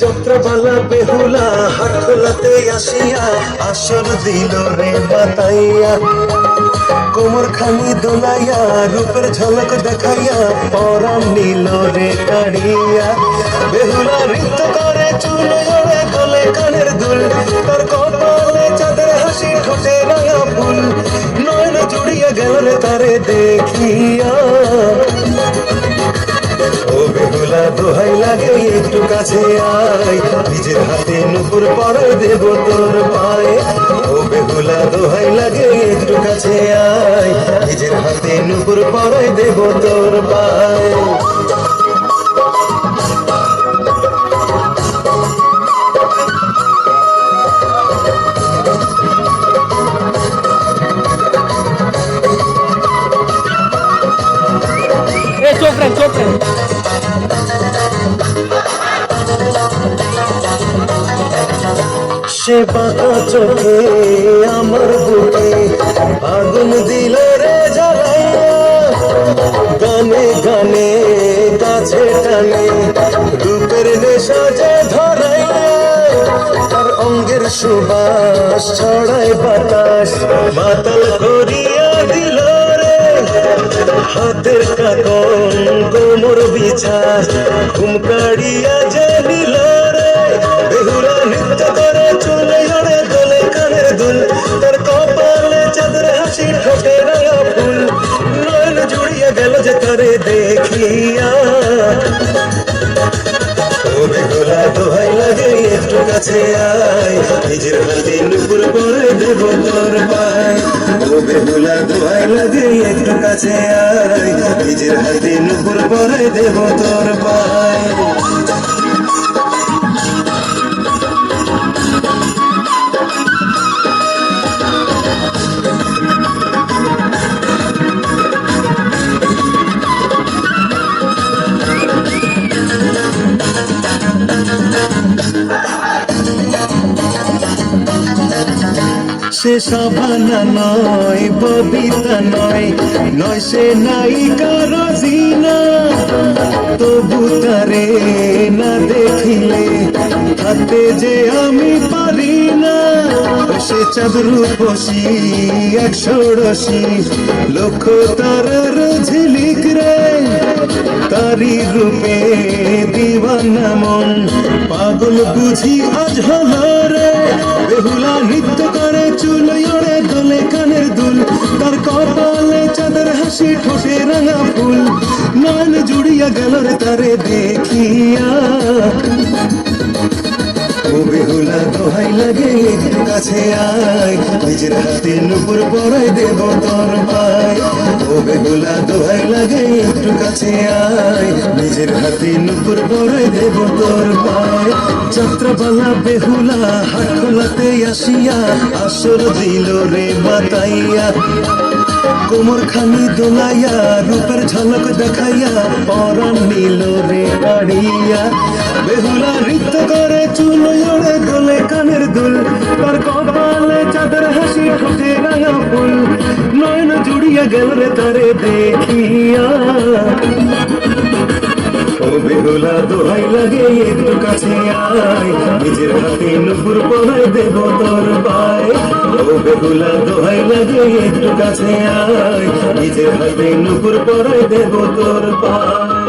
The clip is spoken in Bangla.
যাত্রাপালা বেহুলা হাটখোলাতে আসিয়া আসর দিল রে বাতাইয়া, কোমর খানি দোলাইয়া রূপের ঝলক দেখাইয়া পরাণ নিল রে কাড়িয়া। বেহুলা নৃত্য করে চুল জড়ে গলে কানের দুল, তার কপালে চাঁদের হাসি ঠোঁটে রাঙা ফুল, নয়ন জুড়িয়া গেল রে তারে দেখিয়া। ও বেহুলা দোহাই লাগে একটু কাছে আয়, নিজের হাতে নুপুর পরে দেব তোর পায়ে। ও বেহুলা দোহাই লাগে একটু কাছে আয়, নিজের হাতে নুপুর পরে দেব তোর পায়ে। সে বাঁকা চোখে আমার বুকে আগুন দিল রে জ্বালাইয়া, গানে গানে কাছে টানে রূপের নেশা যে ধরাইয়া। তার অঙ্গের সুবাস ছড়ায় বাতাস মাতাল করিয়া দিল রে, হাতের কাকন কোমর বিছাস ঘুম কাড়িয়া যে নিল রে। বেহুলা নৃত্য করে চুলে জড়ে দোলে কানের দুল, তার কপালে চাঁদের হাসি ঠোঁটে রাঙা ফুল, নয়ন জুড়িয়া গেল যে তারে দেখিয়া। ও বেহুলা দোহাই লাগে একটু কাছে আয়, নিজের হাতে নুপুর পরে দেব তোর পায়। ও বেহুলা দোহাই লাগে একটু কাছে আয়, নিজের হাতে নুপুর পরে দেব তোর পায়। সে সাবানা নয় ববিতা নয়, নয় সে নায়িকা রোজিনা, তবু তারে না দেখিলে হাতে যে আমি পারি না। সে চাঁদ রূপসী এক ষোড়শী লক্ষ তারার ঝিলিক রে, তারি রূপে দিওয়ানা মন পাগল বুঝি আজ হলো রে। বেহুলা নৃত্য করে চুল জড়ে দোলে কানের দুল, তার কপালে চাঁদের হাসি ঠোঁটে রাঙা ফুল, নয়ন জুড়িয়া গেল রে তারে দেখিয়া। ও বেহুলা দোহাই লাগে একটু কাছে আয়, নিজের হাতে নুপুর পরাই দেব তোর পায়। ও বেহুলা দোহাই লাগে একটু কাছে আয়, নিজের হাতে নুপুর পরাই দেব তোর পায়। যাত্রাপালা বেহুলা হাটখোলাতে আসিয়া আসর দিল রে বাতাইয়া, কোমর খানি দোলাইয়া রূপের ঝলক দেখাইয়া পরাণ নিল রে কাড়িয়া। বেহুলা নৃত্য করে চুল জড়ে দোলে কানের দুল, তার কপালে চাঁদের হাসি ঠোঁটে রাঙা ফুল, নয়ন জুড়িয়া গেল রে তারে দেখিয়া। ও বেহুলা দোহাই লাগে একটু কাছে আয়, নিজের হাতে নুপুর পরাই দেব তোর পায়। ও বেহুলা দোহাই লাগে একটু কাছে আয়, নিজের হাতে নুপুর পরাই দেব তোর পায়।